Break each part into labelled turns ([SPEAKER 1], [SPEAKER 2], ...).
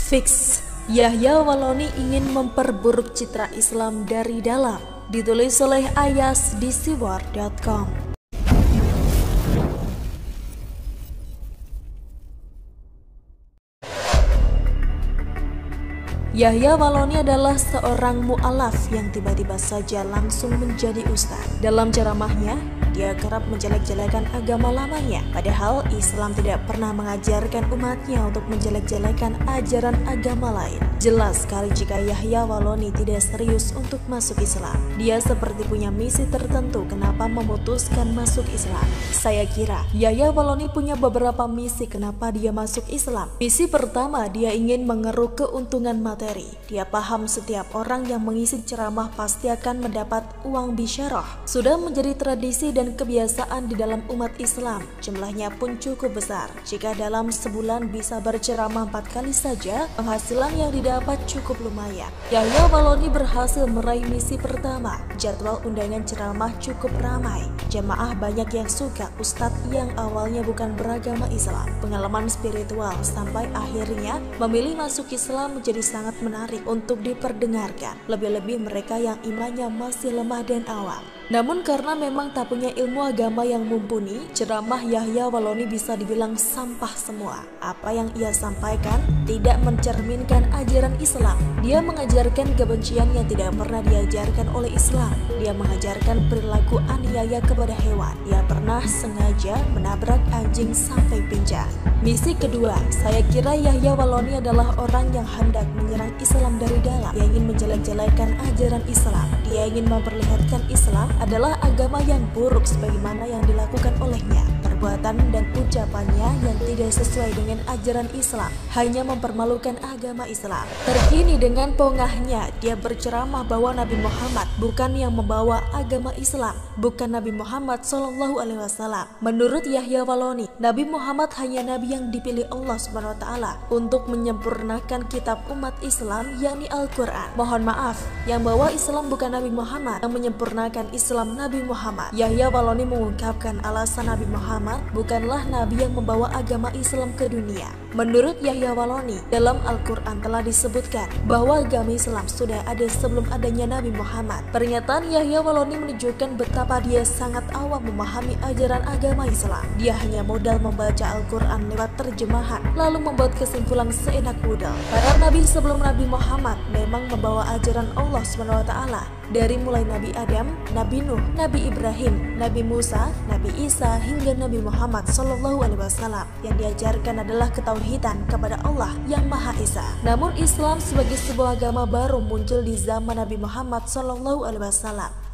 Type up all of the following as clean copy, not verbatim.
[SPEAKER 1] Fix, Yahya Waloni ingin memperburuk citra Islam dari dalam. Ditulis oleh Ayas di siwar.com. Yahya Waloni adalah seorang mu'alaf yang tiba-tiba saja langsung menjadi ustadz. Dalam ceramahnya, dia kerap menjelek-jelekan agama lamanya. Padahal Islam tidak pernah mengajarkan umatnya untuk menjelek-jelekan ajaran agama lain. Jelas sekali jika Yahya Waloni tidak serius untuk masuk Islam. Dia seperti punya misi tertentu kenapa memutuskan masuk Islam. Saya kira Yahya Waloni punya beberapa misi kenapa dia masuk Islam. Misi pertama, dia ingin mengeruk keuntungan materi. Dia paham setiap orang yang mengisi ceramah pasti akan mendapat uang bisyarah. Sudah menjadi tradisi dan kebiasaan di dalam umat Islam. Jumlahnya pun cukup besar. Jika dalam sebulan bisa berceramah 4 kali saja, penghasilan yang didapat cukup lumayan. Yahya Waloni berhasil meraih misi pertama. Jadwal undangan ceramah cukup ramai. Jamaah banyak yang suka ustadz yang awalnya bukan beragama Islam. Pengalaman spiritual sampai akhirnya memilih masuk Islam menjadi sangat menarik untuk diperdengarkan. Lebih-lebih mereka yang imannya masih lemah dan awam. Namun karena memang tak punya ilmu agama yang mumpuni, ceramah Yahya Waloni bisa dibilang sampah semua. Apa yang ia sampaikan tidak mencerminkan ajaran Islam. Dia mengajarkan kebencian yang tidak pernah diajarkan oleh Islam. Dia mengajarkan perilaku aniaya kepada hewan. Dia pernah sengaja menabrak anjing sampai pincang. Misi kedua, saya kira Yahya Waloni adalah orang yang hendak menyerang Islam dari dalam. Dia ingin menjelek-jelekan ajaran Islam. Dia ingin memperlihatkan Islam adalah agama yang buruk sebagaimana yang dilakukan olehnya. Perbuatan dan ucapannya yang tidak sesuai dengan ajaran Islam hanya mempermalukan agama Islam. Terkini dengan pongahnya, dia berceramah bahwa Nabi Muhammad bukan yang membawa agama Islam, bukan Nabi Muhammad SAW. Menurut Yahya Waloni, Nabi Muhammad hanya Nabi yang dipilih Allah SWT untuk menyempurnakan kitab umat Islam, yakni Al-Quran. Mohon maaf, yang bawa Islam bukan Nabi Muhammad, yang menyempurnakan Islam Nabi Muhammad. Yahya Waloni mengungkapkan alasan Nabi Muhammad bukanlah Nabi yang membawa agama Islam ke dunia. Menurut Yahya Waloni, dalam Al-Quran telah disebutkan bahwa agama Islam sudah ada sebelum adanya Nabi Muhammad. Pernyataan Yahya Waloni menunjukkan betapa dia sangat awam memahami ajaran agama Islam. Dia hanya modal membaca Al-Quran lewat terjemahan, lalu membuat kesimpulan seenak budal. Para nabi sebelum Nabi Muhammad memang membawa ajaran Allah SWT. Dari mulai Nabi Adam, Nabi Nuh, Nabi Ibrahim, Nabi Musa, Nabi Isa, hingga Nabi Muhammad SAW. Yang diajarkan adalah ketauhidan kepada Allah yang Maha Esa. Namun Islam sebagai sebuah agama baru muncul di zaman Nabi Muhammad SAW.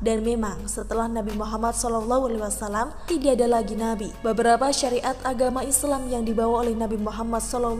[SPEAKER 1] Dan memang setelah Nabi Muhammad SAW tidak ada lagi Nabi. Beberapa syariat agama Islam yang dibawa oleh Nabi Muhammad SAW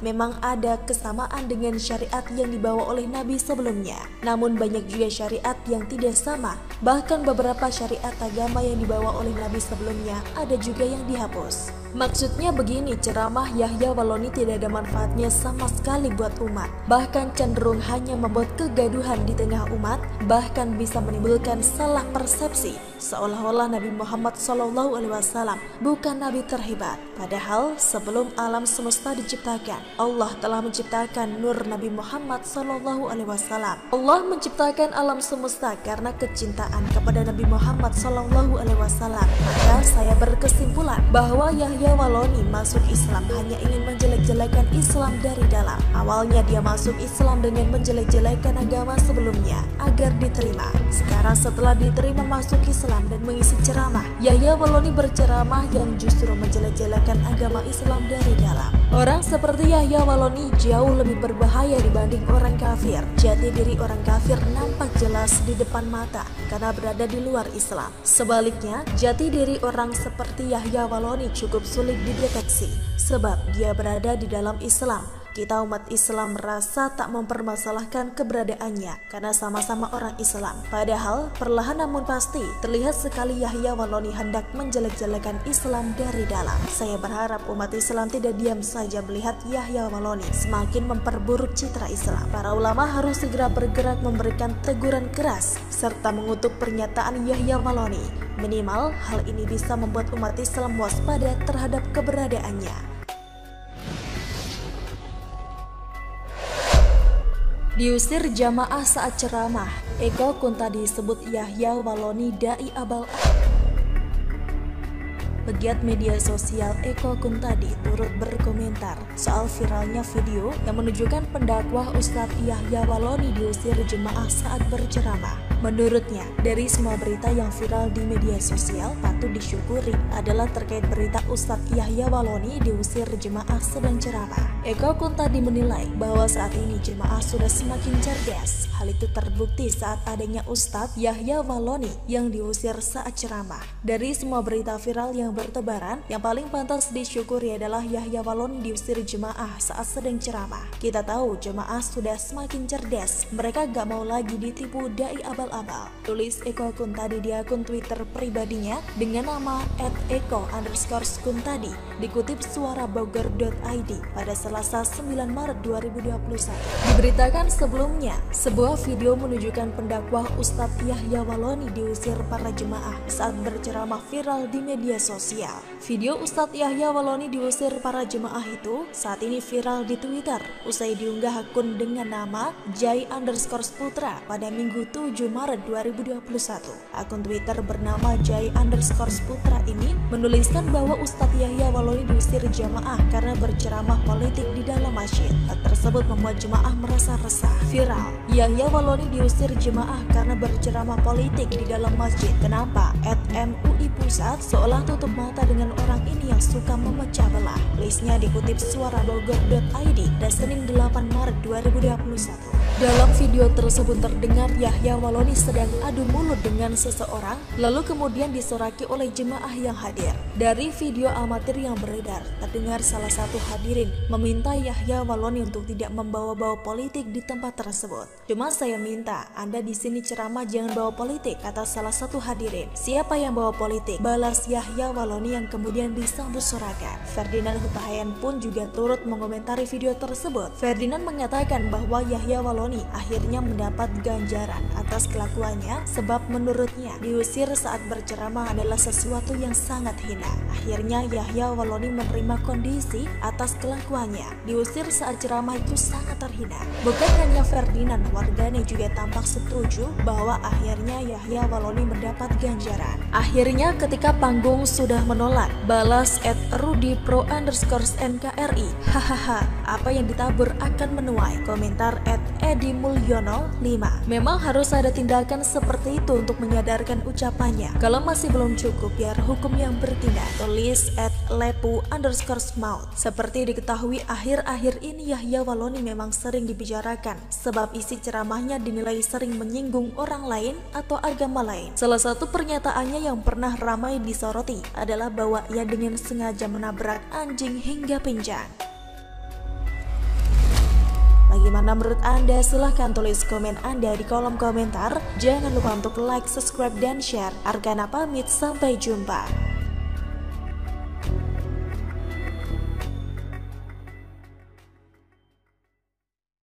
[SPEAKER 1] memang ada kesamaan dengan syariat yang dibawa oleh Nabi sebelumnya. Namun banyak juga syariat yang tidak sama. Bahkan beberapa syariat agama yang dibawa oleh Nabi sebelumnya ada juga yang dihapus. Maksudnya begini, ceramah Yahya Waloni tidak ada manfaatnya sama sekali buat umat. Bahkan cenderung hanya membuat kegaduhan di tengah umat, bahkan bisa menimbulkan salah persepsi seolah-olah Nabi Muhammad SAW bukan Nabi terhebat. Padahal sebelum alam semesta diciptakan, Allah telah menciptakan nur Nabi Muhammad SAW. Allah menciptakan alam semesta karena kecintaan kepada Nabi Muhammad SAW. Maka saya berkesimpulan bahwa Yahya Waloni masuk Islam hanya ingin menjelek-jelekan Islam dari dalam. Awalnya dia masuk Islam dengan menjelek-jelekan agama sebelumnya agar diterima. Sekarang setelah diterima masuk Islam dan mengisi ceramah, Yahya Waloni berceramah yang justru menjelek-jelekan agama Islam dari dalam. Orang seperti Yahya Waloni jauh lebih berbahaya dibanding orang kafir. Jati diri orang kafir nampak jelas di depan mata karena berada di luar Islam. Sebaliknya, jati diri orang seperti Yahya Waloni cukup sulit dideteksi sebab dia berada di dalam Islam. Kita umat Islam merasa tak mempermasalahkan keberadaannya karena sama-sama orang Islam. Padahal perlahan namun pasti terlihat sekali Yahya Waloni hendak menjelek-jelekan Islam dari dalam. Saya berharap umat Islam tidak diam saja melihat Yahya Waloni semakin memperburuk citra Islam. Para ulama harus segera bergerak memberikan teguran keras serta mengutuk pernyataan Yahya Waloni. Minimal hal ini bisa membuat umat Islam waspada terhadap keberadaannya. Diusir jamaah saat ceramah, Eko Kuntadi disebut Yahya Waloni dai abal-abal. Pegiat media sosial Eko Kuntadi turut berkomentar soal viralnya video yang menunjukkan pendakwah Ustadz Yahya Waloni diusir jemaah saat berceramah. Menurutnya, dari semua berita yang viral di media sosial, patut disyukuri adalah terkait berita Ustadz Yahya Waloni diusir jemaah sedang ceramah. Eko Kuntadi menilai bahwa saat ini jemaah sudah semakin cerdas. Hal itu terbukti saat adanya Ustadz Yahya Waloni yang diusir saat ceramah. Dari semua berita viral yang bertebaran, yang paling pantas disyukuri adalah Yahya Waloni diusir jemaah saat sedang ceramah. Kita tahu jemaah sudah semakin cerdas, mereka gak mau lagi ditipu dai abal-abal, tulis Eko Kuntadi di akun Twitter pribadinya dengan nama @eko_kuntadi, dikutip suarabogor.id pada Selasa 9 Maret 2021. Diberitakan sebelumnya, sebuah video menunjukkan pendakwah Ustadz Yahya Waloni diusir para jemaah saat berceramah viral di media sosial. Video Ustadz Yahya Waloni diusir para jemaah itu saat ini viral di Twitter usai diunggah akun dengan nama Jai_Putra pada Minggu 7 Maret 2021. Akun Twitter bernama Jai_Putra ini menuliskan bahwa Ustadz Yahya Waloni diusir jemaah karena berceramah politik di dalam masjid. Hal tersebut membuat jemaah merasa resah. Viral, Yahya Waloni diusir jemaah karena berceramah politik di dalam masjid. Kenapa? @MUI Pusat seolah tutup mata dengan orang ini yang suka memecah belah. Tulisnya dikutip suarabogor.id dan Senin 8 Maret 2021. Dalam video tersebut terdengar Yahya Waloni sedang adu mulut dengan seseorang, lalu kemudian disoraki oleh jemaah yang hadir. Dari video amatir yang beredar, terdengar salah satu hadirin meminta Yahya Waloni untuk tidak membawa-bawa politik di tempat tersebut. Cuma saya minta, Anda di sini ceramah jangan bawa politik, kata salah satu hadirin. Siapa yang bawa politik? Balas Yahya Waloni yang kemudian disambut sorakan. Ferdinand Hutahayan pun juga turut mengomentari video tersebut. Ferdinand mengatakan bahwa Yahya Waloni akhirnya mendapat ganjaran atas kelakuannya sebab menurutnya diusir saat berceramah adalah sesuatu yang sangat hina. Akhirnya Yahya Waloni menerima kondisi atas kelakuannya. Diusir saat ceramah itu sangat terhina. Bukan hanya Ferdinand, warganet juga tampak setuju bahwa akhirnya Yahya Waloni mendapat ganjaran. Akhirnya ketika panggung sudah menolak, balas @rudipro_nkri, hahaha, apa yang ditabur akan menuai, komentar Edi Mulyono 5. Memang harus ada tindakan seperti itu untuk menyadarkan ucapannya. Kalau masih belum cukup, biar hukum yang bertindak, tulis @lepu_smaut. Seperti diketahui akhir-akhir ini Yahya Waloni memang sering dibicarakan sebab isi ceramahnya dinilai sering menyinggung orang lain atau agama lain. Salah satu pernyataannya yang pernah ramai disoroti adalah bahwa ia dengan sengaja menabrak anjing hingga pingsan. Bagaimana menurut Anda? Silahkan tulis komen Anda di kolom komentar. Jangan lupa untuk like, subscribe, dan share. Argana pamit, sampai jumpa.